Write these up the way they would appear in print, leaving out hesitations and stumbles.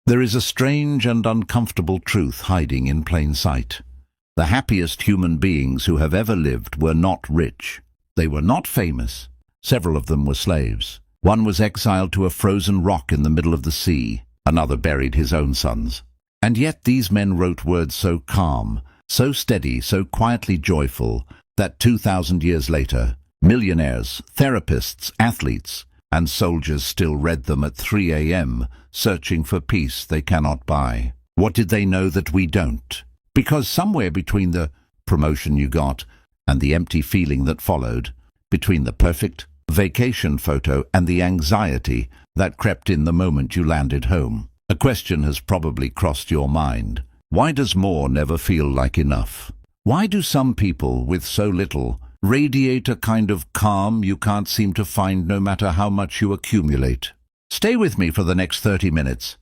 There is a strange and uncomfortable truth hiding in plain sight. The happiest human beings who have ever lived were not rich. They were not famous. Several of them were slaves. One was exiled to a frozen rock in the middle of the sea. Another buried his own sons. And yet these men wrote words so calm, so steady, so quietly joyful, that 2,000 years later, millionaires, therapists, athletes, and soldiers still read them at 3 a.m., searching for peace they cannot buy. What did they know that we don't? Because somewhere between the promotion you got and the empty feeling that followed, between the perfect vacation photo and the anxiety that crept in the moment you landed home, a question has probably crossed your mind. Why does more never feel like enough? Why do some people with so little radiate a kind of calm you can't seem to find no matter how much you accumulate? Stay with me for the next 30 minutes,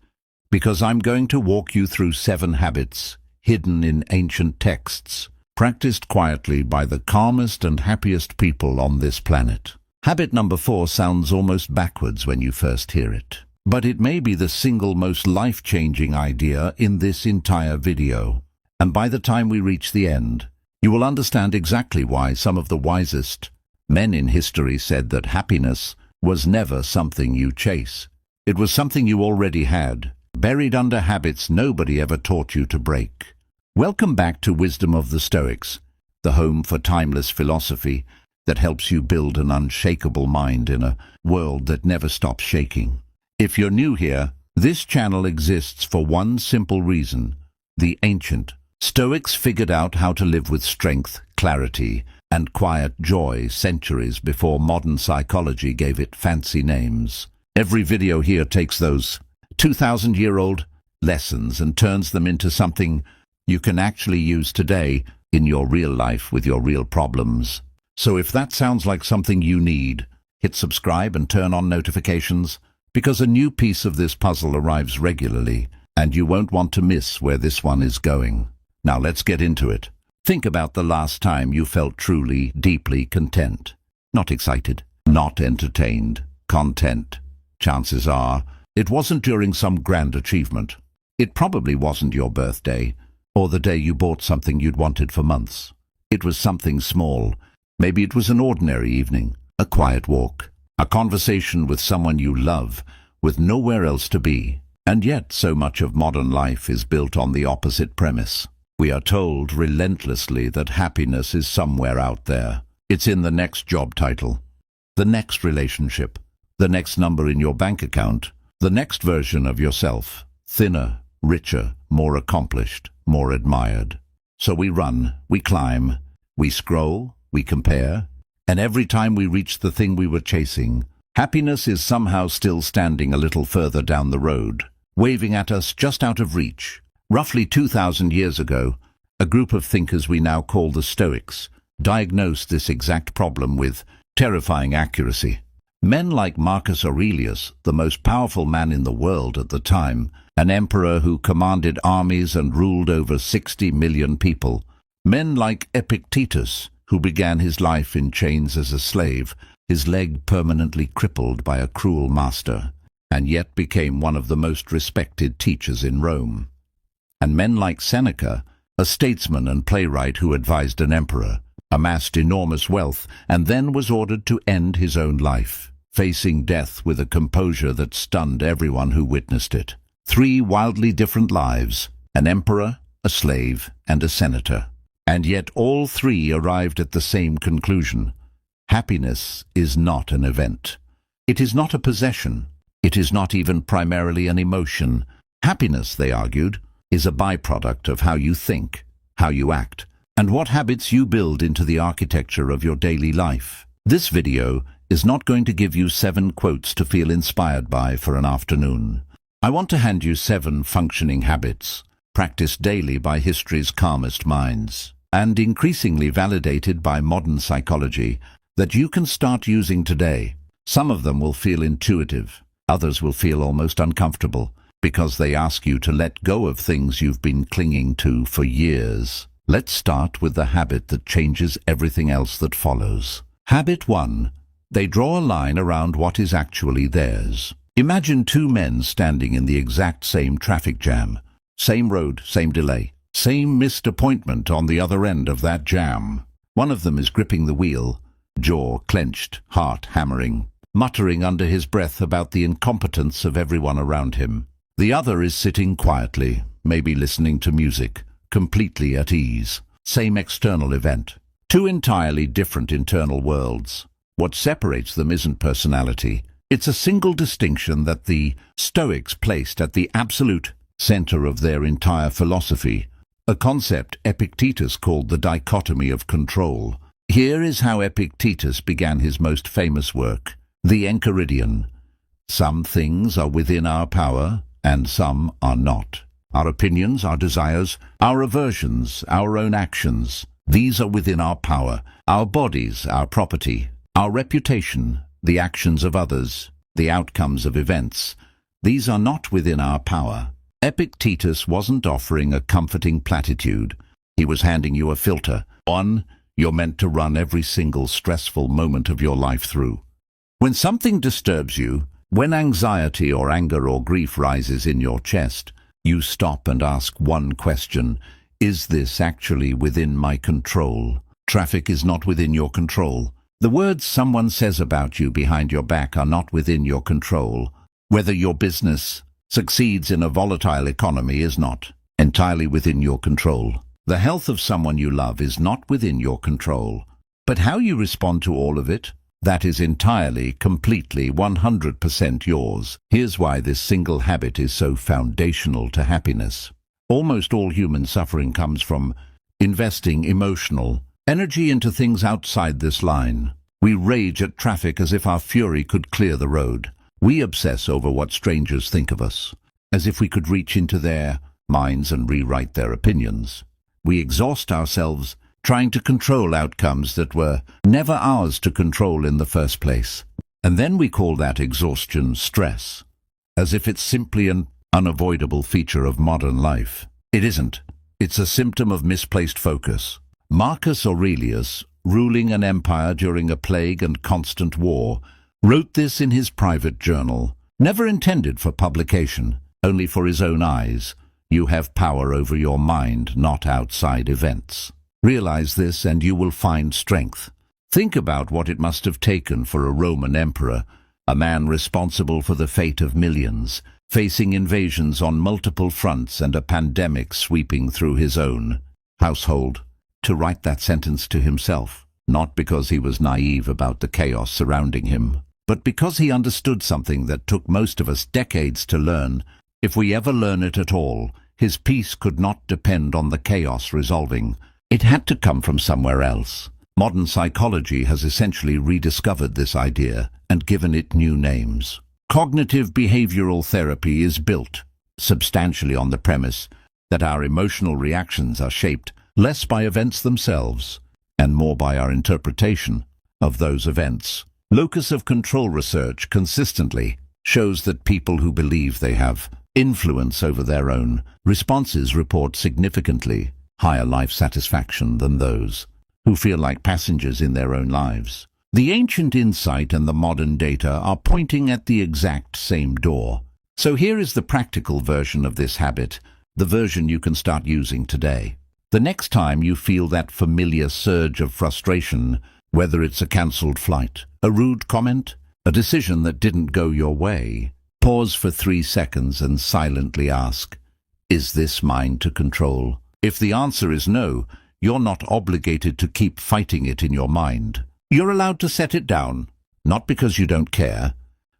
because I'm going to walk you through 7 habits hidden in ancient texts, practiced quietly by the calmest and happiest people on this planet. Habit number 4 sounds almost backwards when you first hear it, but it may be the single most life-changing idea in this entire video. And by the time we reach the end, you will understand exactly why some of the wisest men in history said that happiness was never something you chase. It was something you already had, buried under habits nobody ever taught you to break. Welcome back to Wisdom of the Stoics, the home for timeless philosophy that helps you build an unshakable mind in a world that never stops shaking. If you're new here, this channel exists for one simple reason. The ancient Stoics figured out how to live with strength, clarity, and quiet joy centuries before modern psychology gave it fancy names. Every video here takes those 2,000-year-old lessons and turns them into something you can actually use today in your real life with your real problems. So if that sounds like something you need, hit subscribe and turn on notifications, because a new piece of this puzzle arrives regularly, and you won't want to miss where this one is going. Now let's get into it. Think about the last time you felt truly, deeply content. Not excited, not entertained, content. Chances are, it wasn't during some grand achievement. It probably wasn't your birthday, or the day you bought something you'd wanted for months. It was something small. Maybe it was an ordinary evening, a quiet walk, a conversation with someone you love, with nowhere else to be. And yet so much of modern life is built on the opposite premise. We are told relentlessly that happiness is somewhere out there. It's in the next job title, the next relationship, the next number in your bank account, the next version of yourself, thinner, richer, more accomplished, more admired. So we run, we climb, we scroll, we compare, and every time we reach the thing we were chasing, happiness is somehow still standing a little further down the road, waving at us just out of reach. Roughly 2,000 years ago, a group of thinkers we now call the Stoics diagnosed this exact problem with terrifying accuracy. Men like Marcus Aurelius, the most powerful man in the world at the time, an emperor who commanded armies and ruled over 60 million people. Men like Epictetus, who began his life in chains as a slave, his leg permanently crippled by a cruel master, and yet became one of the most respected teachers in Rome. And men like Seneca, a statesman and playwright who advised an emperor, amassed enormous wealth, and then was ordered to end his own life, facing death with a composure that stunned everyone who witnessed it. 3 wildly different lives, an emperor, a slave, and a senator. And yet all 3 arrived at the same conclusion. Happiness is not an event. It is not a possession. It is not even primarily an emotion. Happiness, they argued, is a byproduct of how you think, how you act, and what habits you build into the architecture of your daily life. This video is not going to give you 7 quotes to feel inspired by for an afternoon. I want to hand you 7 functioning habits, practiced daily by history's calmest minds, and increasingly validated by modern psychology, that you can start using today. Some of them will feel intuitive, others will feel almost uncomfortable, because they ask you to let go of things you've been clinging to for years. Let's start with the habit that changes everything else that follows. Habit 1. They draw a line around what is actually theirs. Imagine two men standing in the exact same traffic jam. Same road, same delay, same missed appointment on the other end of that jam. One of them is gripping the wheel, jaw clenched, heart hammering, muttering under his breath about the incompetence of everyone around him. The other is sitting quietly, maybe listening to music, completely at ease. Same external event. Two entirely different internal worlds. What separates them isn't personality. It's a single distinction that the Stoics placed at the absolute center of their entire philosophy, a concept Epictetus called the dichotomy of control. Here is how Epictetus began his most famous work, the Enchiridion. Some things are within our power, and some are not. Our opinions, our desires, our aversions, our own actions, these are within our power. Our bodies, our property, our reputation, the actions of others, the outcomes of events, these are not within our power. Epictetus wasn't offering a comforting platitude. He was handing you a filter. One you're meant to run every single stressful moment of your life through. When something disturbs you, when anxiety or anger or grief rises in your chest, you stop and ask one question: is this actually within my control? Traffic is not within your control. The words someone says about you behind your back are not within your control. Whether your business succeeds in a volatile economy is not entirely within your control. The health of someone you love is not within your control. But how you respond to all of it, that is entirely, completely, 100% yours. Here's why this single habit is so foundational to happiness. Almost all human suffering comes from investing emotional energy into things outside this line. We rage at traffic as if our fury could clear the road. We obsess over what strangers think of us, as if we could reach into their minds and rewrite their opinions. We exhaust ourselves trying to control outcomes that were never ours to control in the first place. And then we call that exhaustion stress, as if it's simply an unavoidable feature of modern life. It isn't. It's a symptom of misplaced focus. Marcus Aurelius, ruling an empire during a plague and constant war, wrote this in his private journal, never intended for publication, only for his own eyes. You have power over your mind, not outside events. Realize this and you will find strength. Think about what it must have taken for a Roman emperor, a man responsible for the fate of millions, facing invasions on multiple fronts and a pandemic sweeping through his own household, to write that sentence to himself, not because he was naive about the chaos surrounding him, but because he understood something that took most of us decades to learn. If we ever learn it at all, his peace could not depend on the chaos resolving. It had to come from somewhere else. Modern psychology has essentially rediscovered this idea and given it new names. Cognitive behavioral therapy is built substantially on the premise that our emotional reactions are shaped less by events themselves and more by our interpretation of those events. Locus of control research consistently shows that people who believe they have influence over their own responses report significantly higher life satisfaction than those who feel like passengers in their own lives. The ancient insight and the modern data are pointing at the exact same door. So here is the practical version of this habit, the version you can start using today. The next time you feel that familiar surge of frustration, whether it's a cancelled flight, a rude comment, a decision that didn't go your way, pause for 3 seconds and silently ask, is this mine to control? If the answer is no, you're not obligated to keep fighting it in your mind. You're allowed to set it down, not because you don't care,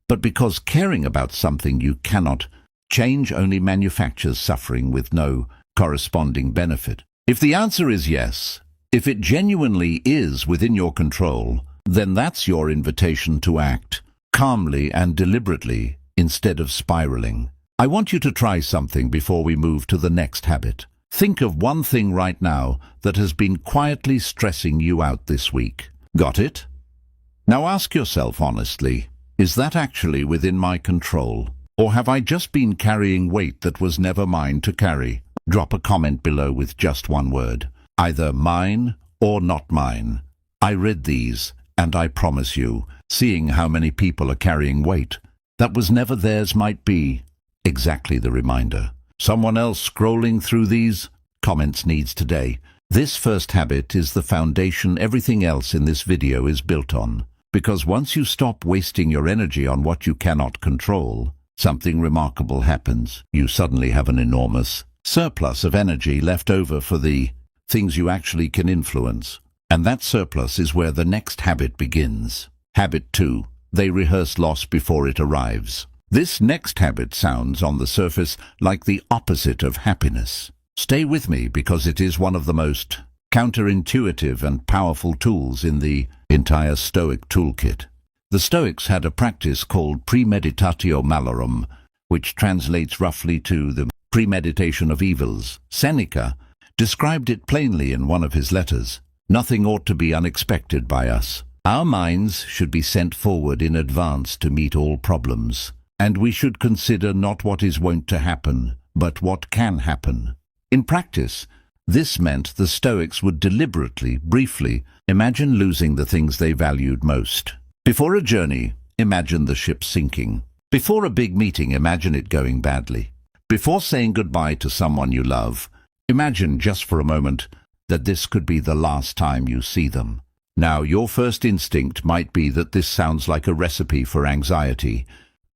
but because caring about something you cannot change only manufactures suffering with no corresponding benefit. If the answer is yes, if it genuinely is within your control, then that's your invitation to act calmly and deliberately instead of spiraling. I want you to try something before we move to the next habit. Think of one thing right now that has been quietly stressing you out this week. Got it? Now ask yourself honestly, is that actually within my control? Or have I just been carrying weight that was never mine to carry? Drop a comment below with just one word, either mine or not mine. I read these, and I promise you, seeing how many people are carrying weight that was never theirs might be exactly the reminder. Someone else scrolling through these comments needs today. This first habit is the foundation everything else in this video is built on. Because once you stop wasting your energy on what you cannot control, something remarkable happens. You suddenly have an enormous surplus of energy left over for the things you actually can influence. And that surplus is where the next habit begins. Habit 2. They rehearse loss before it arrives. This next habit sounds on the surface like the opposite of happiness. Stay with me because it is one of the most counterintuitive and powerful tools in the entire Stoic toolkit. The Stoics had a practice called Premeditatio malorum, which translates roughly to the premeditation of evils. Seneca described it plainly in one of his letters. Nothing ought to be unexpected by us. Our minds should be sent forward in advance to meet all problems, and we should consider not what is wont to happen, but what can happen. In practice, this meant the Stoics would deliberately, briefly, imagine losing the things they valued most. Before a journey, imagine the ship sinking. Before a big meeting, imagine it going badly. Before saying goodbye to someone you love, imagine just for a moment that this could be the last time you see them. Now, your first instinct might be that this sounds like a recipe for anxiety,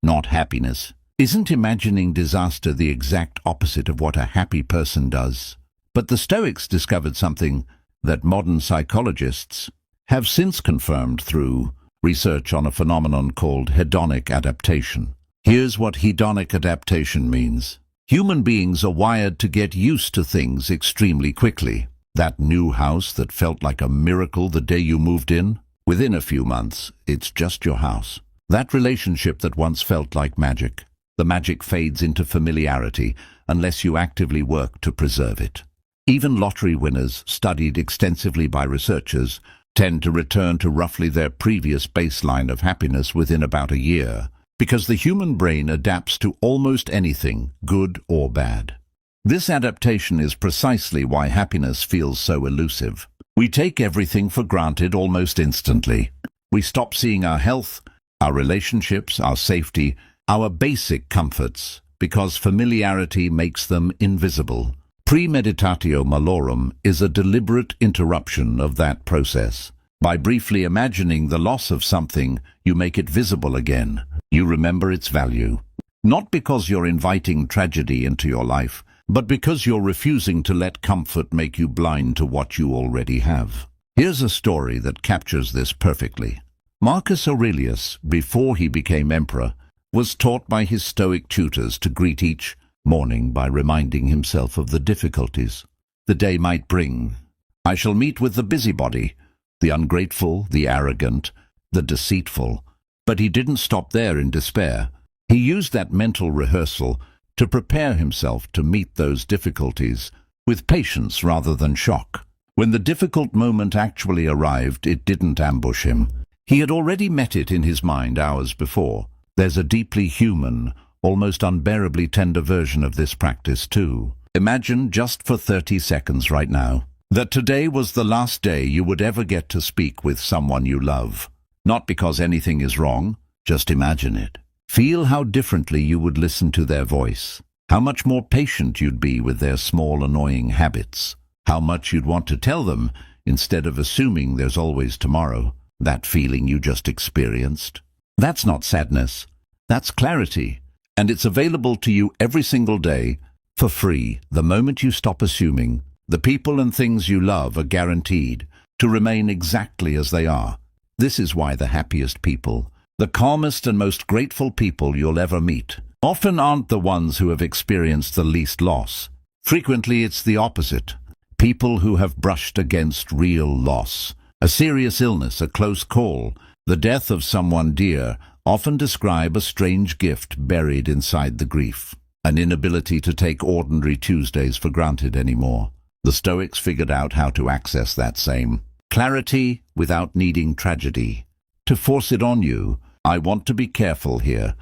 not happiness. Isn't imagining disaster the exact opposite of what a happy person does? But the Stoics discovered something that modern psychologists have since confirmed through research on a phenomenon called hedonic adaptation. Here's what hedonic adaptation means. Human beings are wired to get used to things extremely quickly. That new house that felt like a miracle the day you moved in, within a few months, it's just your house. That relationship that once felt like magic, the magic fades into familiarity unless you actively work to preserve it. Even lottery winners, studied extensively by researchers, tend to return to roughly their previous baseline of happiness within about a year, because the human brain adapts to almost anything, good or bad. This adaptation is precisely why happiness feels so elusive. We take everything for granted almost instantly. We stop seeing our health, our relationships, our safety, our basic comforts, because familiarity makes them invisible. Premeditatio malorum is a deliberate interruption of that process. By briefly imagining the loss of something, you make it visible again. You remember its value. Not because you're inviting tragedy into your life, but because you're refusing to let comfort make you blind to what you already have. Here's a story that captures this perfectly. Marcus Aurelius, before he became emperor, was taught by his Stoic tutors to greet each morning by reminding himself of the difficulties the day might bring. I shall meet with the busybody, the ungrateful, the arrogant, the deceitful. But he didn't stop there in despair. He used that mental rehearsal to prepare himself to meet those difficulties with patience rather than shock. When the difficult moment actually arrived, it didn't ambush him. He had already met it in his mind hours before. There's a deeply human, almost unbearably tender version of this practice too. Imagine just for 30 seconds right now that today was the last day you would ever get to speak with someone you love. Not because anything is wrong, just imagine it. Feel how differently you would listen to their voice, how much more patient you'd be with their small annoying habits, how much you'd want to tell them instead of assuming there's always tomorrow. That feeling you just experienced. That's not sadness, that's clarity, and it's available to you every single day for free. The moment you stop assuming, the people and things you love are guaranteed to remain exactly as they are. This is why the happiest people, the calmest and most grateful people you'll ever meet, often aren't the ones who have experienced the least loss. Frequently it's the opposite. People who have brushed against real loss, a serious illness, a close call, the death of someone dear, often describe a strange gift buried inside the grief, an inability to take ordinary Tuesdays for granted anymore. The Stoics figured out how to access that same clarity without needing tragedy to force it on you. I want to be careful here,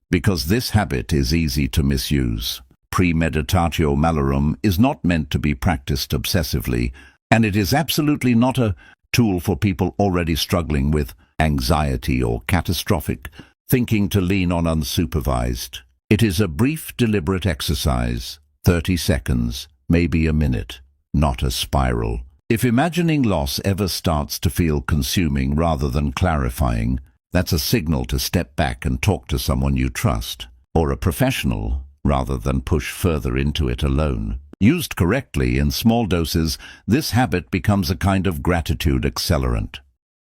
because this habit is easy to misuse. Premeditatio malorum is not meant to be practiced obsessively, and it is absolutely not a tool for people already struggling with anxiety or catastrophic thinking to lean on unsupervised. It is a brief, deliberate exercise, 30 seconds, maybe a minute, not a spiral. If imagining loss ever starts to feel consuming rather than clarifying, that's a signal to step back and talk to someone you trust, or a professional, rather than push further into it alone. Used correctly in small doses, this habit becomes a kind of gratitude accelerant.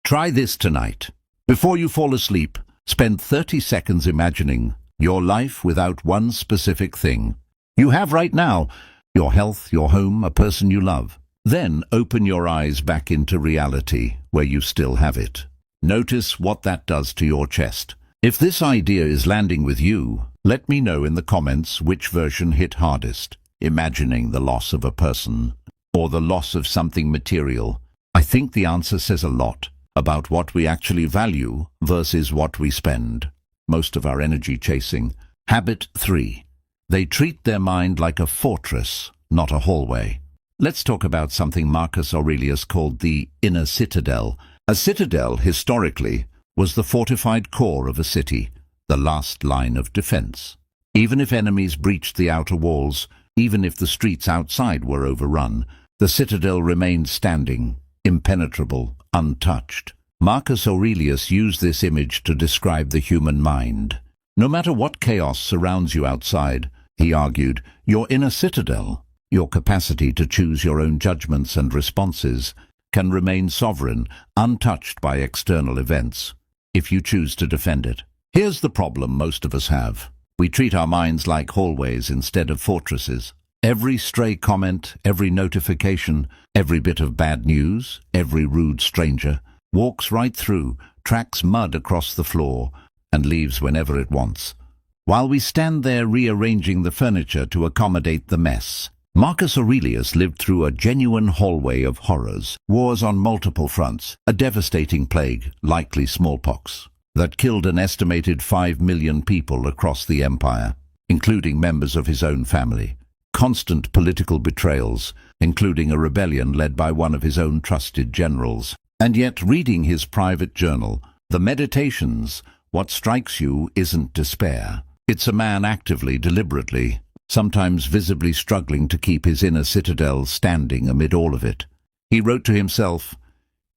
Try this tonight. Before you fall asleep, spend 30 seconds imagining your life without one specific thing you have right now: your health, your home, a person you love. Then open your eyes back into reality, where you still have it. Notice what that does to your chest. If this idea is landing with you, let me know in the comments which version hit hardest. Imagining the loss of a person, or the loss of something material. I think the answer says a lot about what we actually value versus what we spend most of our energy chasing. Habit 3. They treat their mind like a fortress, not a hallway. Let's talk about something Marcus Aurelius called the inner citadel. A citadel, historically, was the fortified core of a city, the last line of defense. Even if enemies breached the outer walls, even if the streets outside were overrun, the citadel remained standing, impenetrable, untouched. Marcus Aurelius used this image to describe the human mind. No matter what chaos surrounds you outside, he argued, your inner citadel, your capacity to choose your own judgments and responses, can remain sovereign, untouched by external events, if you choose to defend it. Here's the problem most of us have. We treat our minds like hallways instead of fortresses. Every stray comment, every notification, every bit of bad news, every rude stranger, walks right through, tracks mud across the floor, and leaves whenever it wants, while we stand there rearranging the furniture to accommodate the mess. Marcus Aurelius lived through a genuine hallway of horrors, wars on multiple fronts, a devastating plague, likely smallpox, that killed an estimated 5 million people across the empire, including members of his own family. Constant political betrayals, including a rebellion led by one of his own trusted generals. And yet, reading his private journal, the Meditations, what strikes you isn't despair. It's a man actively, deliberately, sometimes visibly struggling to keep his inner citadel standing amid all of it. He wrote to himself,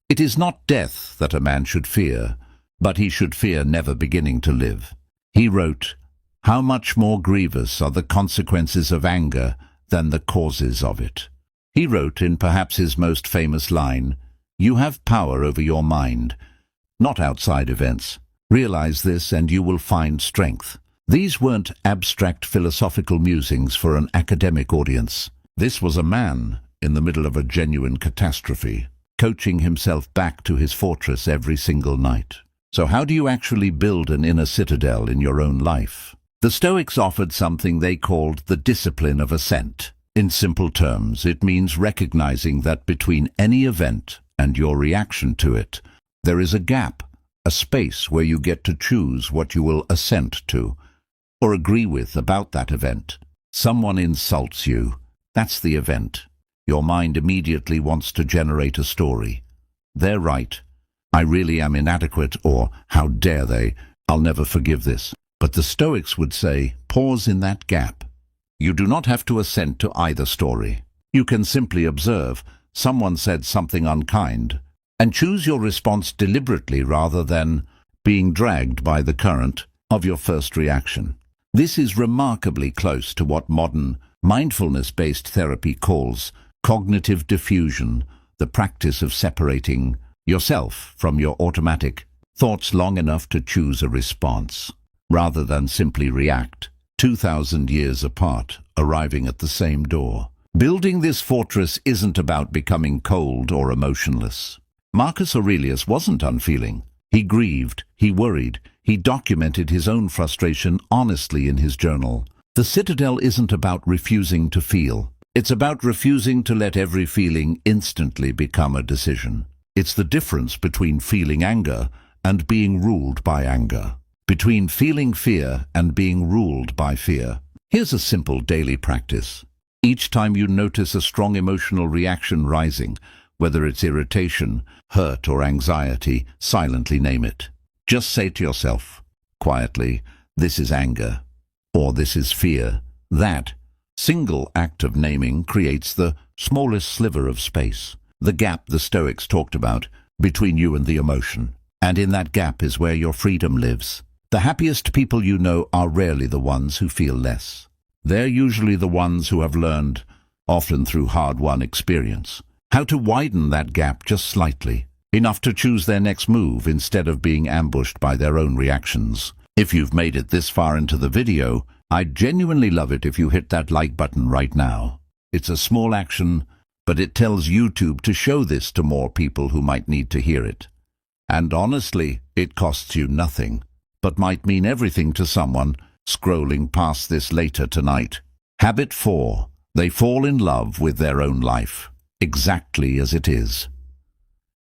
"It is not death that a man should fear, but he should fear never beginning to live." He wrote, "How much more grievous are the consequences of anger than the causes of it." He wrote in perhaps his most famous line, "You have power over your mind, not outside events. Realize this and you will find strength." These weren't abstract philosophical musings for an academic audience. This was a man in the middle of a genuine catastrophe, coaching himself back to his fortress every single night. So how do you actually build an inner citadel in your own life? The Stoics offered something they called the discipline of assent. In simple terms, it means recognizing that between any event and your reaction to it, there is a gap, a space where you get to choose what you will assent to, or agree with about that event. Someone insults you. That's the event. Your mind immediately wants to generate a story. They're right. I really am inadequate, or how dare they? I'll never forgive this. But the Stoics would say, pause in that gap. You do not have to assent to either story. You can simply observe, someone said something unkind, and choose your response deliberately rather than being dragged by the current of your first reaction. This is remarkably close to what modern, mindfulness-based therapy calls cognitive diffusion, the practice of separating yourself from your automatic thoughts long enough to choose a response, rather than simply react, 2,000 years apart, arriving at the same door. Building this fortress isn't about becoming cold or emotionless. Marcus Aurelius wasn't unfeeling. He grieved, he worried, he documented his own frustration honestly in his journal. The citadel isn't about refusing to feel. It's about refusing to let every feeling instantly become a decision. It's the difference between feeling anger and being ruled by anger, between feeling fear and being ruled by fear. Here's a simple daily practice. Each time you notice a strong emotional reaction rising, whether it's irritation, hurt, or anxiety, silently name it. Just say to yourself, quietly, "This is anger," or "This is fear." That single act of naming creates the smallest sliver of space, the gap the Stoics talked about, between you and the emotion. And in that gap is where your freedom lives. The happiest people you know are rarely the ones who feel less. They're usually the ones who have learned, often through hard-won experience, how to widen that gap just slightly, enough to choose their next move instead of being ambushed by their own reactions. If you've made it this far into the video, I'd genuinely love it if you hit that like button right now. It's a small action, but it tells YouTube to show this to more people who might need to hear it. And honestly, it costs you nothing, but might mean everything to someone scrolling past this later tonight. Habit 4. They fall in love with their own life, exactly as it is.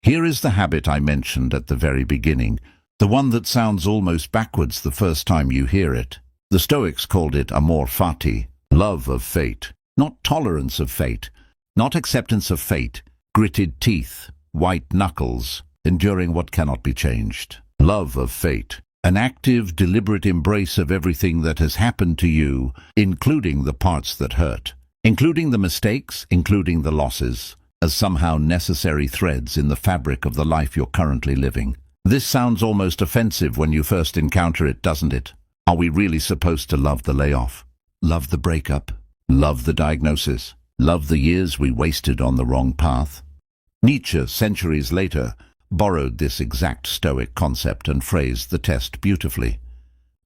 Here is the habit I mentioned at the very beginning, the one that sounds almost backwards the first time you hear it. The Stoics called it Amor fati, love of fate, not tolerance of fate, not acceptance of fate, gritted teeth, white knuckles, enduring what cannot be changed. Love of fate, an active, deliberate embrace of everything that has happened to you, including the parts that hurt, including the mistakes, including the losses, as somehow necessary threads in the fabric of the life you're currently living. This sounds almost offensive when you first encounter it, doesn't it? Are we really supposed to love the layoff? Love the breakup? Love the diagnosis? Love the years we wasted on the wrong path? Nietzsche, centuries later, borrowed this exact Stoic concept and phrased the test beautifully.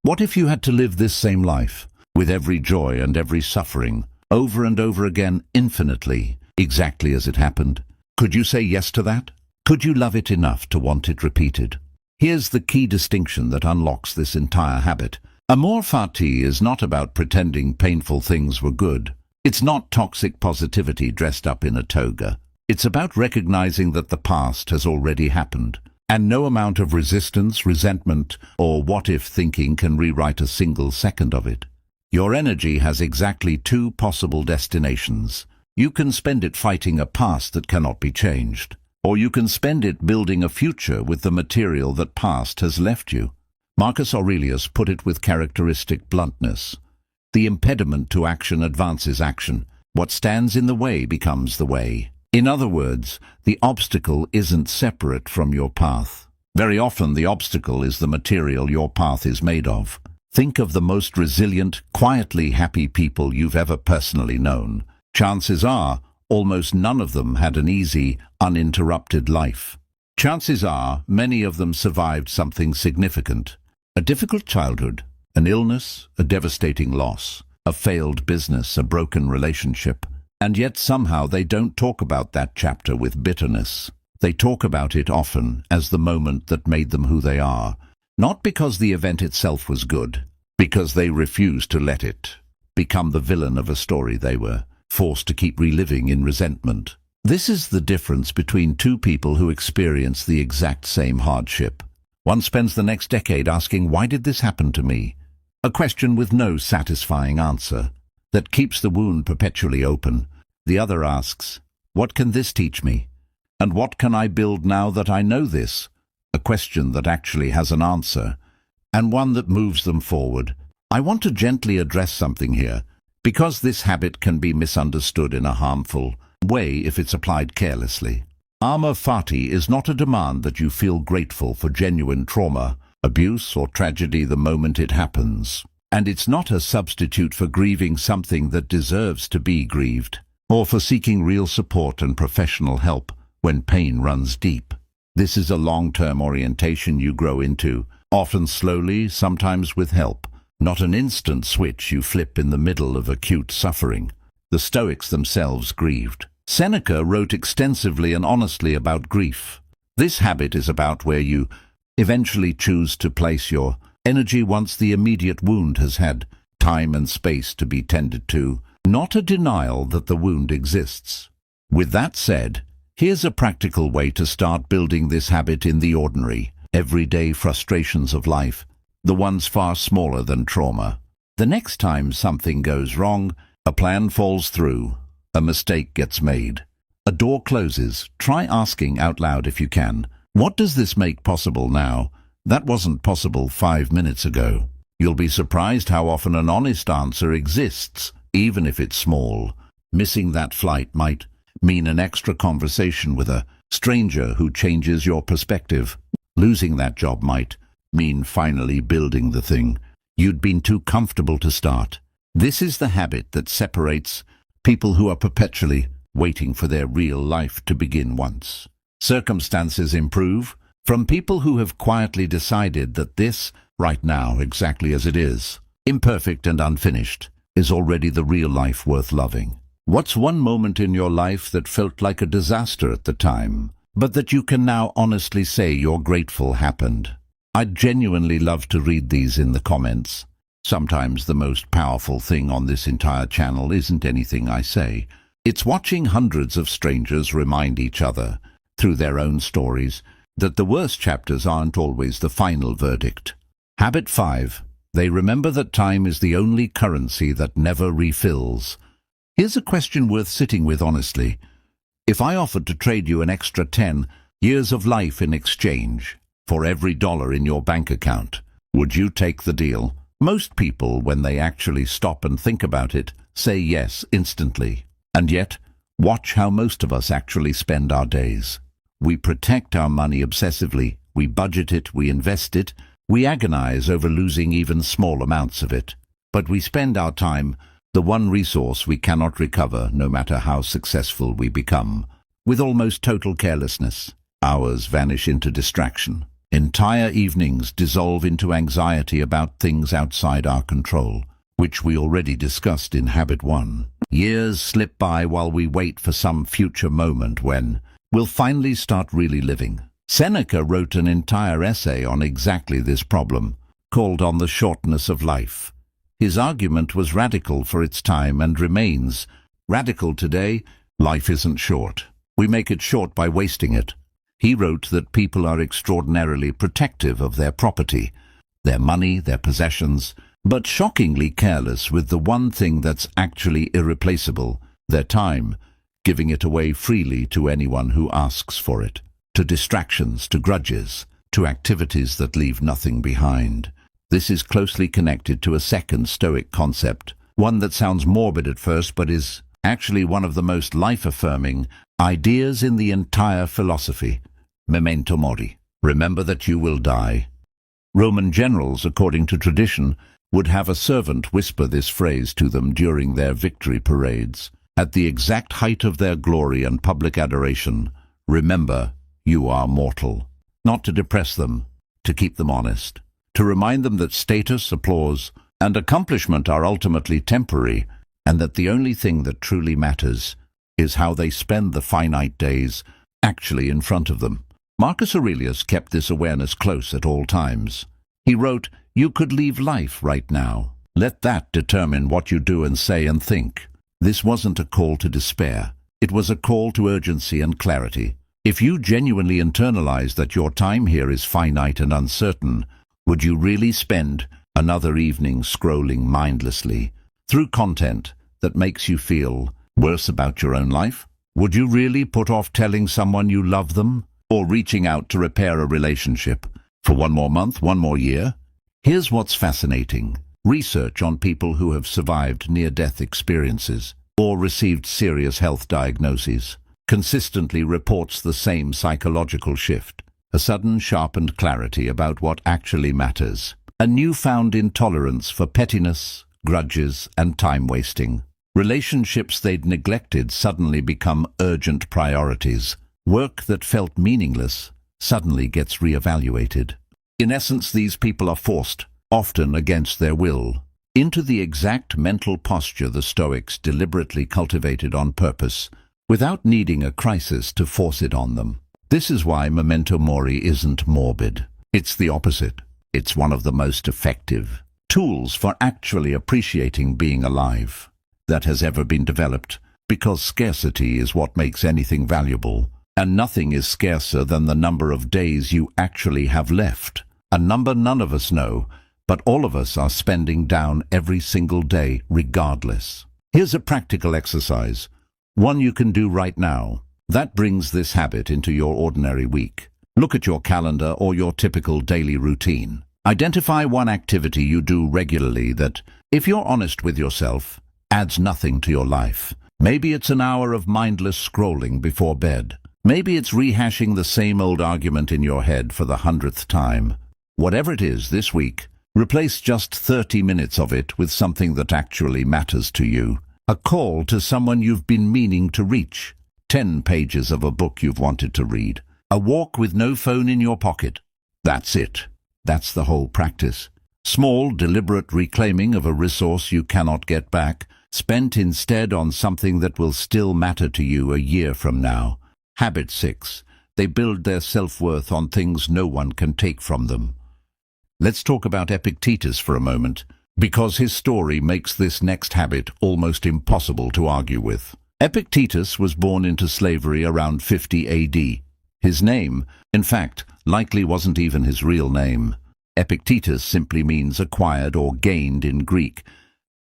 What if you had to live this same life, with every joy and every suffering, over and over again, infinitely, exactly as it happened? Could you say yes to that? Could you love it enough to want it repeated? Here's the key distinction that unlocks this entire habit. Amor fati is not about pretending painful things were good. It's not toxic positivity dressed up in a toga. It's about recognizing that the past has already happened, and no amount of resistance, resentment, or what-if thinking can rewrite a single second of it. Your energy has exactly two possible destinations. You can spend it fighting a past that cannot be changed, or you can spend it building a future with the material that past has left you. Marcus Aurelius put it with characteristic bluntness. The impediment to action advances action. What stands in the way becomes the way. In other words, the obstacle isn't separate from your path. Very often the obstacle is the material your path is made of. Think of the most resilient, quietly happy people you've ever personally known. Chances are, almost none of them had an easy, uninterrupted life. Chances are, many of them survived something significant. A difficult childhood, an illness, a devastating loss, a failed business, a broken relationship. And yet somehow they don't talk about that chapter with bitterness. They talk about it often as the moment that made them who they are. Not because the event itself was good, because they refused to let it become the villain of a story they were forced to keep reliving in resentment. This is the difference between two people who experience the exact same hardship. One spends the next decade asking, "Why did this happen to me?" A question with no satisfying answer, that keeps the wound perpetually open. The other asks, "What can this teach me? And what can I build now that I know this?" A question that actually has an answer, and one that moves them forward. I want to gently address something here, because this habit can be misunderstood in a harmful way if it's applied carelessly. Amor fati is not a demand that you feel grateful for genuine trauma, abuse, or tragedy the moment it happens. And it's not a substitute for grieving something that deserves to be grieved, or for seeking real support and professional help when pain runs deep. This is a long-term orientation you grow into, often slowly, sometimes with help, not an instant switch you flip in the middle of acute suffering. The Stoics themselves grieved. Seneca wrote extensively and honestly about grief. This habit is about where you eventually choose to place your energy once the immediate wound has had time and space to be tended to, not a denial that the wound exists. With that said, here's a practical way to start building this habit in the ordinary, everyday frustrations of life, the ones far smaller than trauma. The next time something goes wrong, a plan falls through, a mistake gets made, a door closes, try asking out loud if you can, "What does this make possible now?" That wasn't possible 5 minutes ago. You'll be surprised how often an honest answer exists, even if it's small. Missing that flight might mean an extra conversation with a stranger who changes your perspective. Losing that job might mean finally building the thing you'd been too comfortable to start. This is the habit that separates people who are perpetually waiting for their real life to begin once circumstances improve, from people who have quietly decided that this, right now, exactly as it is, imperfect and unfinished, is already the real life worth loving. What's one moment in your life that felt like a disaster at the time, but that you can now honestly say you're grateful happened? I'd genuinely love to read these in the comments. Sometimes the most powerful thing on this entire channel isn't anything I say. It's watching hundreds of strangers remind each other, through their own stories, that the worst chapters aren't always the final verdict. Habit 5. They remember that time is the only currency that never refills. Here's a question worth sitting with honestly. If I offered to trade you an extra 10 years of life in exchange for every dollar in your bank account, would you take the deal? Most people, when they actually stop and think about it, say yes instantly. And yet, watch how most of us actually spend our days. We protect our money obsessively, we budget it, we invest it, we agonize over losing even small amounts of it. But we spend our time, the one resource we cannot recover no matter how successful we become, with almost total carelessness. Hours vanish into distraction. Entire evenings dissolve into anxiety about things outside our control, which we already discussed in Habit 1. Years slip by while we wait for some future moment when we'll finally start really living. Seneca wrote an entire essay on exactly this problem, called On the Shortness of Life. His argument was radical for its time and remains radical today. Life isn't short. We make it short by wasting it. He wrote that people are extraordinarily protective of their property, their money, their possessions, but shockingly careless with the one thing that's actually irreplaceable, their time, giving it away freely to anyone who asks for it, to distractions, to grudges, to activities that leave nothing behind. This is closely connected to a second Stoic concept, one that sounds morbid at first but is actually one of the most life-affirming ideas in the entire philosophy. Memento mori. Remember that you will die. Roman generals, according to tradition, would have a servant whisper this phrase to them during their victory parades. At the exact height of their glory and public adoration, remember, you are mortal. Not to depress them, to keep them honest, to remind them that status, applause, and accomplishment are ultimately temporary, and that the only thing that truly matters is how they spend the finite days actually in front of them. Marcus Aurelius kept this awareness close at all times. He wrote, "You could leave life right now. Let that determine what you do and say and think." This wasn't a call to despair. It was a call to urgency and clarity. If you genuinely internalize that your time here is finite and uncertain, would you really spend another evening scrolling mindlessly through content that makes you feel worse about your own life? Would you really put off telling someone you love them or reaching out to repair a relationship for one more month, one more year? Here's what's fascinating. Research on people who have survived near-death experiences or received serious health diagnoses consistently reports the same psychological shift, a sudden sharpened clarity about what actually matters, a newfound intolerance for pettiness, grudges, and time-wasting. Relationships they'd neglected suddenly become urgent priorities. Work that felt meaningless suddenly gets re-evaluated. In essence, these people are forced, often against their will, into the exact mental posture the Stoics deliberately cultivated on purpose, without needing a crisis to force it on them. This is why Memento Mori isn't morbid. It's the opposite. It's one of the most effective tools for actually appreciating being alive that has ever been developed, because scarcity is what makes anything valuable, and nothing is scarcer than the number of days you actually have left, a number none of us know, but all of us are spending down every single day regardless. Here's a practical exercise, one you can do right now, that brings this habit into your ordinary week. Look at your calendar or your typical daily routine. Identify one activity you do regularly that, if you're honest with yourself, adds nothing to your life. Maybe it's an hour of mindless scrolling before bed. Maybe it's rehashing the same old argument in your head for the 100th time. Whatever it is this week, replace just 30 minutes of it with something that actually matters to you. A call to someone you've been meaning to reach. 10 pages of a book you've wanted to read. A walk with no phone in your pocket. That's it. That's the whole practice. Small, deliberate reclaiming of a resource you cannot get back, spent instead on something that will still matter to you a year from now. Habit 6. They build their self-worth on things no one can take from them. Let's talk about Epictetus for a moment, because his story makes this next habit almost impossible to argue with. Epictetus was born into slavery around 50 AD. His name, in fact, likely wasn't even his real name. Epictetus simply means acquired or gained in Greek,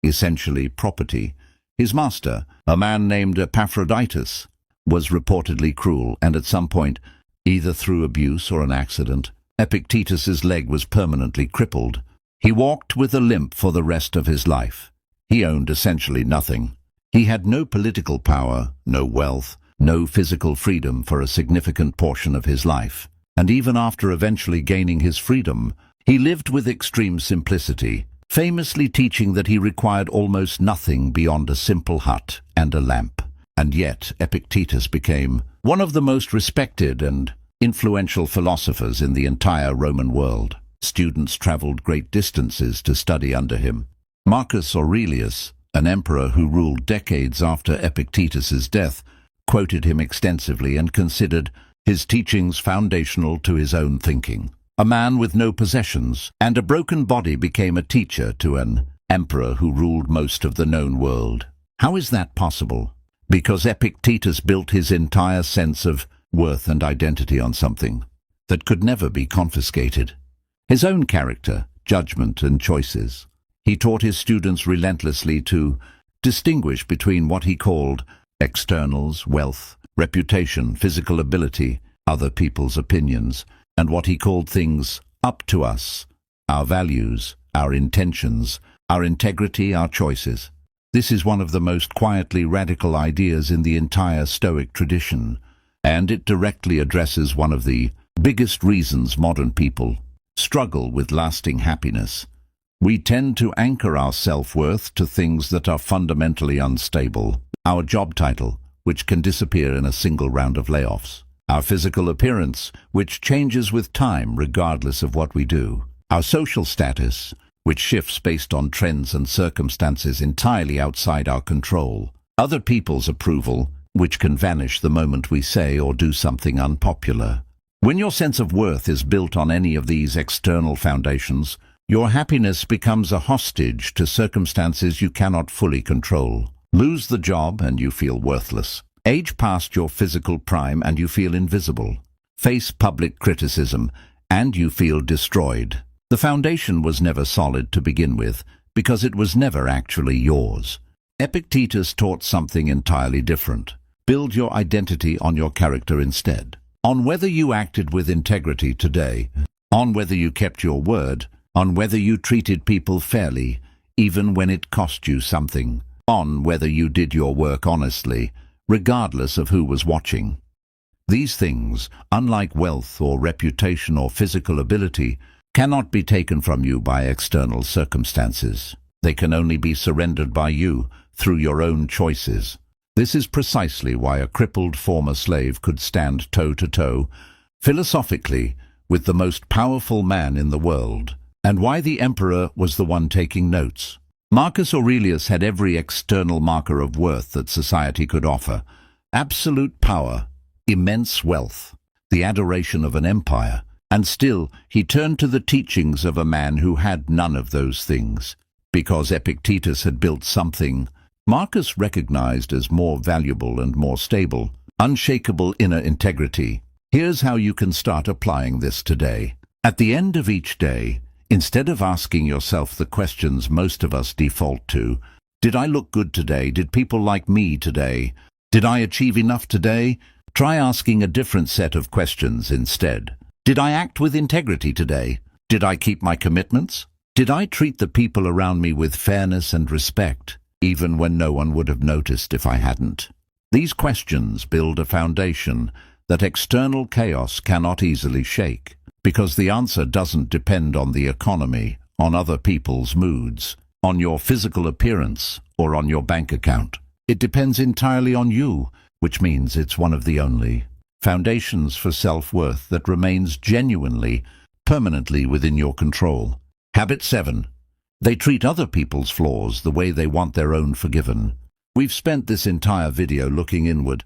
essentially property. His master, a man named Epaphroditus, was reportedly cruel, and at some point, either through abuse or an accident, Epictetus's leg was permanently crippled. He walked with a limp for the rest of his life. He owned essentially nothing. He had no political power, no wealth, no physical freedom for a significant portion of his life. And even after eventually gaining his freedom, he lived with extreme simplicity, famously teaching that he required almost nothing beyond a simple hut and a lamp. And yet Epictetus became one of the most respected and influential philosophers in the entire Roman world. Students traveled great distances to study under him. Marcus Aurelius, an emperor who ruled decades after Epictetus's death, quoted him extensively and considered his teachings foundational to his own thinking. A man with no possessions and a broken body became a teacher to an emperor who ruled most of the known world. How is that possible? Because Epictetus built his entire sense of worth and identity on something that could never be confiscated. His own character, judgment, and choices. He taught his students relentlessly to distinguish between what he called externals, wealth, reputation, physical ability, other people's opinions, and what he called things up to us, our values, our intentions, our integrity, our choices. This is one of the most quietly radical ideas in the entire Stoic tradition, and it directly addresses one of the biggest reasons modern people struggle with lasting happiness. We tend to anchor our self-worth to things that are fundamentally unstable. Our job title, which can disappear in a single round of layoffs. Our physical appearance, which changes with time regardless of what we do. Our social status, which shifts based on trends and circumstances entirely outside our control. Other people's approval, which can vanish the moment we say or do something unpopular. When your sense of worth is built on any of these external foundations, your happiness becomes a hostage to circumstances you cannot fully control. Lose the job and you feel worthless. Age past your physical prime and you feel invisible. Face public criticism and you feel destroyed. The foundation was never solid to begin with because it was never actually yours. Epictetus taught something entirely different. Build your identity on your character instead. On whether you acted with integrity today, on whether you kept your word, on whether you treated people fairly, even when it cost you something, on whether you did your work honestly, regardless of who was watching. These things, unlike wealth or reputation or physical ability, cannot be taken from you by external circumstances. They can only be surrendered by you through your own choices. This is precisely why a crippled former slave could stand toe-to-toe, philosophically, with the most powerful man in the world, and why the emperor was the one taking notes. Marcus Aurelius had every external marker of worth that society could offer. Absolute power, immense wealth, the adoration of an empire, and still he turned to the teachings of a man who had none of those things. Because Epictetus had built something Marcus recognized as more valuable and more stable, unshakable inner integrity. Here's how you can start applying this today. At the end of each day, instead of asking yourself the questions most of us default to, did I look good today? Did people like me today? Did I achieve enough today? Try asking a different set of questions instead. Did I act with integrity today? Did I keep my commitments? Did I treat the people around me with fairness and respect, even when no one would have noticed if I hadn't? These questions build a foundation that external chaos cannot easily shake, because the answer doesn't depend on the economy, on other people's moods, on your physical appearance, or on your bank account. It depends entirely on you, which means it's one of the only foundations for self-worth that remains genuinely, permanently within your control. Habit 7. They treat other people's flaws the way they want their own forgiven. We've spent this entire video looking inward,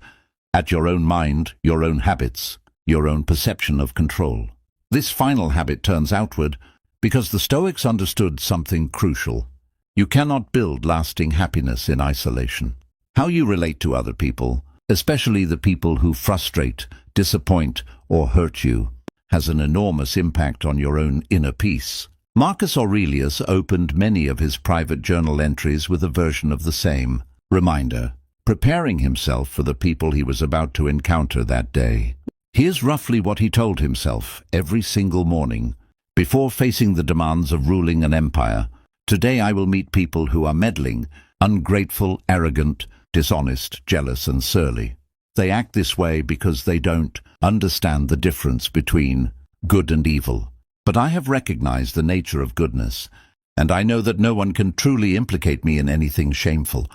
at your own mind, your own habits, your own perception of control. This final habit turns outward because the Stoics understood something crucial. You cannot build lasting happiness in isolation. How you relate to other people, especially the people who frustrate, disappoint, or hurt you, has an enormous impact on your own inner peace. Marcus Aurelius opened many of his private journal entries with a version of the same reminder, preparing himself for the people he was about to encounter that day. Here's roughly what he told himself every single morning. Before facing the demands of ruling an empire, today I will meet people who are meddling, ungrateful, arrogant, dishonest, jealous, and surly. They act this way because they don't understand the difference between good and evil. But I have recognized the nature of goodness, and I know that no one can truly implicate me in anything shameful,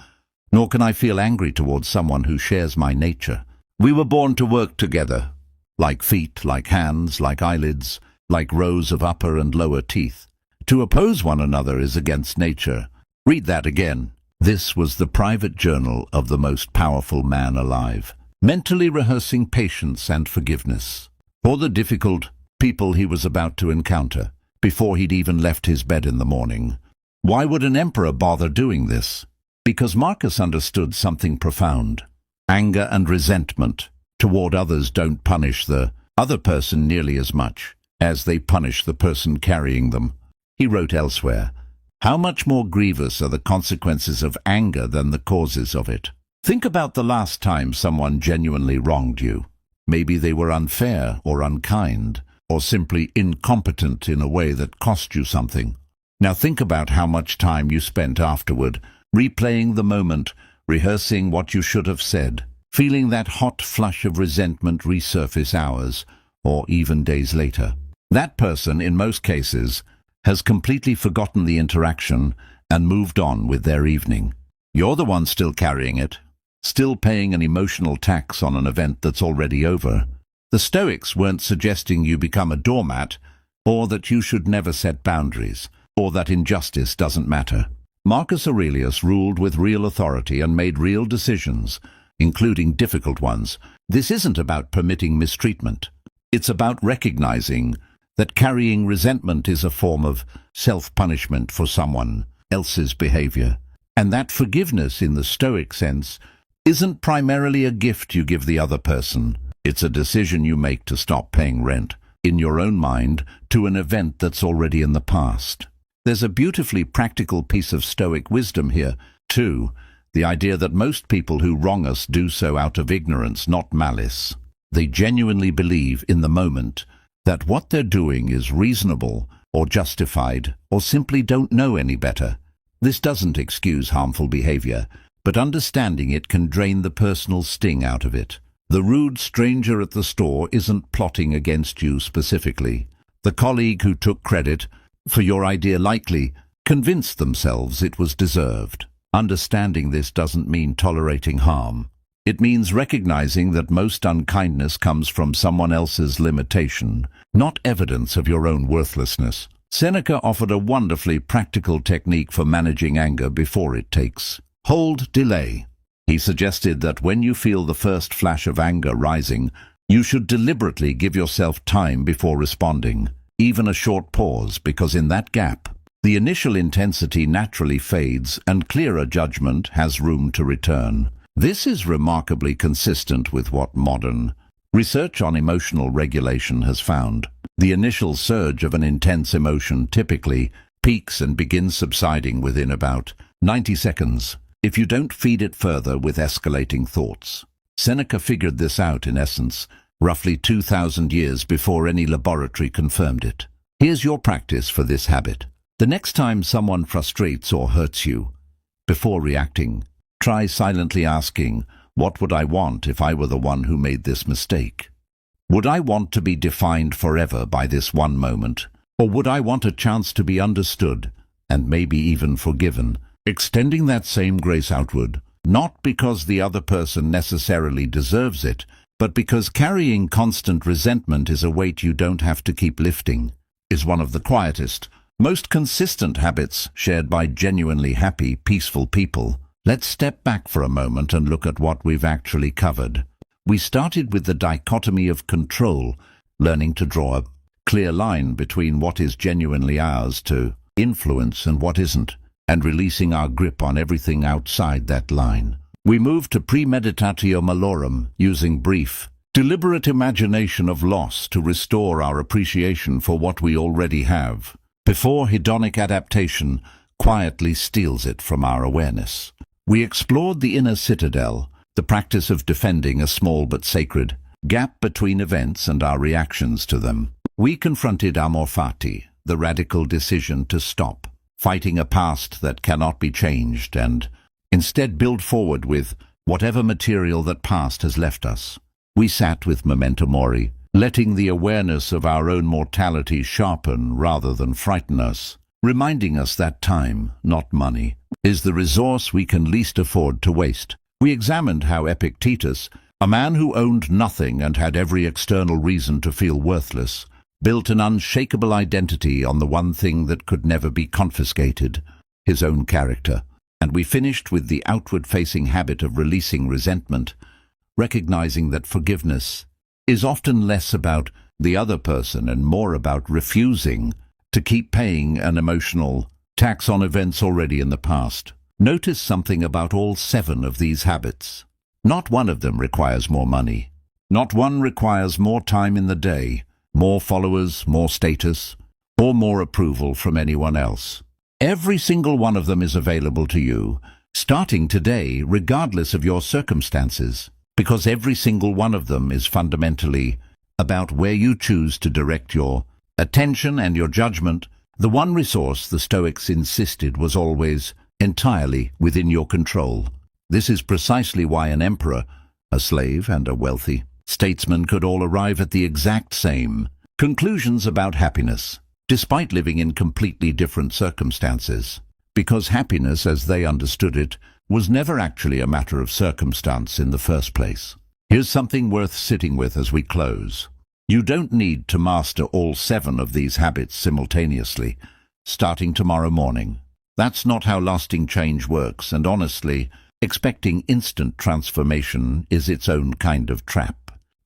nor can I feel angry towards someone who shares my nature. We were born to work together, like feet, like hands, like eyelids, like rows of upper and lower teeth. To oppose one another is against nature. Read that again. This was the private journal of the most powerful man alive, mentally rehearsing patience and forgiveness for the difficult people he was about to encounter, before he'd even left his bed in the morning. Why would an emperor bother doing this? Because Marcus understood something profound. Anger and resentment toward others don't punish the other person nearly as much as they punish the person carrying them. He wrote elsewhere, "How much more grievous are the consequences of anger than the causes of it?" Think about the last time someone genuinely wronged you. Maybe they were unfair or unkind, or simply incompetent in a way that cost you something. Now think about how much time you spent afterward, replaying the moment, rehearsing what you should have said, feeling that hot flush of resentment resurface hours, or even days later. That person, in most cases, has completely forgotten the interaction and moved on with their evening. You're the one still carrying it, still paying an emotional tax on an event that's already over. The Stoics weren't suggesting you become a doormat, or that you should never set boundaries, or that injustice doesn't matter. Marcus Aurelius ruled with real authority and made real decisions, including difficult ones. This isn't about permitting mistreatment. It's about recognizing that carrying resentment is a form of self-punishment for someone else's behavior, and that forgiveness in the Stoic sense isn't primarily a gift you give the other person. It's a decision you make to stop paying rent, in your own mind, to an event that's already in the past. There's a beautifully practical piece of Stoic wisdom here, too, the idea that most people who wrong us do so out of ignorance, not malice. They genuinely believe in the moment that what they're doing is reasonable or justified, or simply don't know any better. This doesn't excuse harmful behavior, but understanding it can drain the personal sting out of it. The rude stranger at the store isn't plotting against you specifically. The colleague who took credit for your idea likely convinced themselves it was deserved. Understanding this doesn't mean tolerating harm. It means recognizing that most unkindness comes from someone else's limitation, not evidence of your own worthlessness. Seneca offered a wonderfully practical technique for managing anger before it takes hold. Delay. He suggested that when you feel the first flash of anger rising, you should deliberately give yourself time before responding, even a short pause, because in that gap, the initial intensity naturally fades and clearer judgment has room to return. This is remarkably consistent with what modern research on emotional regulation has found. The initial surge of an intense emotion typically peaks and begins subsiding within about 90 seconds. If you don't feed it further with escalating thoughts, Seneca figured this out, in essence, roughly 2,000 years before any laboratory confirmed it. Here's your practice for this habit. The next time someone frustrates or hurts you, before reacting, try silently asking, what would I want if I were the one who made this mistake? Would I want to be defined forever by this one moment? Or would I want a chance to be understood and maybe even forgiven? Extending that same grace outward, not because the other person necessarily deserves it, but because carrying constant resentment is a weight you don't have to keep lifting, is one of the quietest, most consistent habits shared by genuinely happy, peaceful people. Let's step back for a moment and look at what we've actually covered. We started with the dichotomy of control, learning to draw a clear line between what is genuinely ours to influence and what isn't, and releasing our grip on everything outside that line. We moved to Premeditatio malorum, using brief, deliberate imagination of loss to restore our appreciation for what we already have, before hedonic adaptation quietly steals it from our awareness. We explored the inner citadel, the practice of defending a small but sacred gap between events and our reactions to them. We confronted Amor fati, the radical decision to stop fighting a past that cannot be changed and instead build forward with whatever material that past has left us. We sat with Memento mori, letting the awareness of our own mortality sharpen rather than frighten us, reminding us that time, not money, is the resource we can least afford to waste. We examined how Epictetus, a man who owned nothing and had every external reason to feel worthless, built an unshakable identity on the one thing that could never be confiscated, his own character. And we finished with the outward-facing habit of releasing resentment, recognizing that forgiveness is often less about the other person and more about refusing to keep paying an emotional tax on events already in the past. Notice something about all 7 of these habits. Not one of them requires more money. Not one requires more time in the day, more followers, more status, or more approval from anyone else. Every single one of them is available to you, starting today, regardless of your circumstances, because every single one of them is fundamentally about where you choose to direct your attention and your judgment. The one resource the Stoics insisted was always entirely within your control. This is precisely why an emperor, a slave, and a wealthy statesman could all arrive at the exact same conclusions about happiness, despite living in completely different circumstances, because happiness, as they understood it, was never actually a matter of circumstance in the first place. Here's something worth sitting with as we close. You don't need to master all 7 of these habits simultaneously, starting tomorrow morning. That's not how lasting change works, and honestly, expecting instant transformation is its own kind of trap.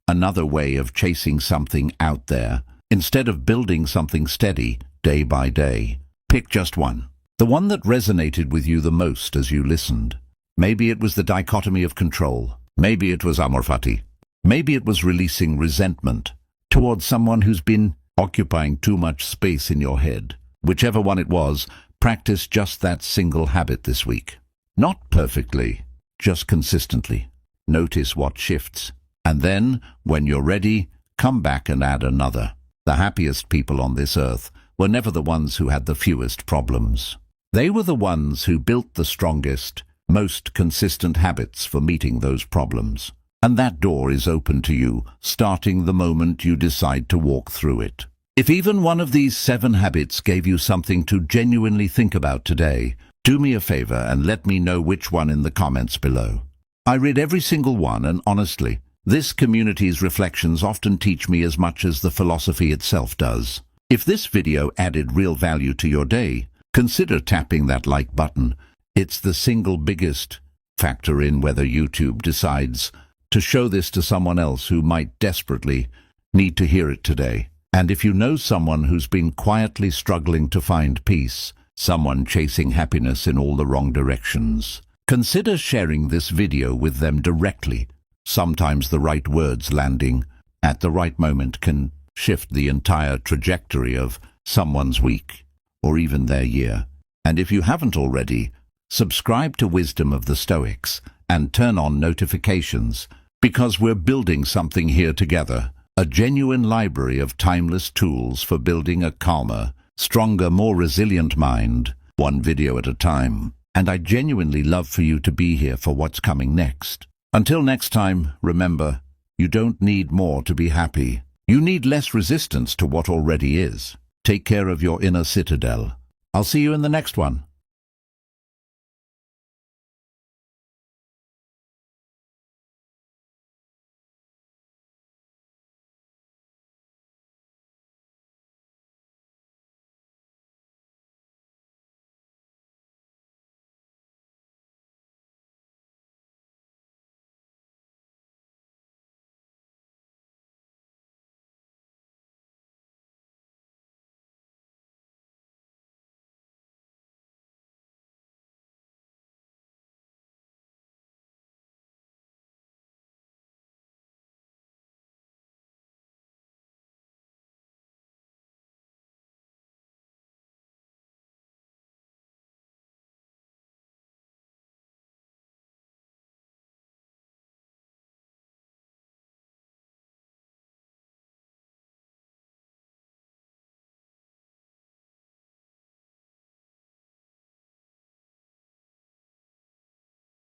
Another way of chasing something out there, instead of building something steady, day by day. Pick just one. The one that resonated with you the most as you listened. Maybe it was the dichotomy of control. Maybe it was Amor fati. Maybe it was releasing resentment towards someone who's been occupying too much space in your head. Whichever one it was, practice just that single habit this week. Not perfectly, just consistently. Notice what shifts. And then, when you're ready, come back and add another. The happiest people on this earth were never the ones who had the fewest problems. They were the ones who built the strongest, most consistent habits for meeting those problems. And that door is open to you, starting the moment you decide to walk through it. If even one of these 7 habits gave you something to genuinely think about today, do me a favor and let me know which one in the comments below. I read every single one, and honestly, this community's reflections often teach me as much as the philosophy itself does. If this video added real value to your day, consider tapping that like button. It's the single biggest factor in whether YouTube decides to show this to someone else who might desperately need to hear it today. And if you know someone who's been quietly struggling to find peace, someone chasing happiness in all the wrong directions, consider sharing this video with them directly. Sometimes the right words landing at the right moment can shift the entire trajectory of someone's week or even their year. And if you haven't already, subscribe to Wisdom of the Stoics and turn on notifications Because we're building something here together, a genuine library of timeless tools for building a calmer, stronger, more resilient mind, one video at a time. And I genuinely love for you to be here for what's coming next. Until next time, remember, you don't need more to be happy. You need less resistance to what already is. Take care of your inner citadel. I'll see you in the next one.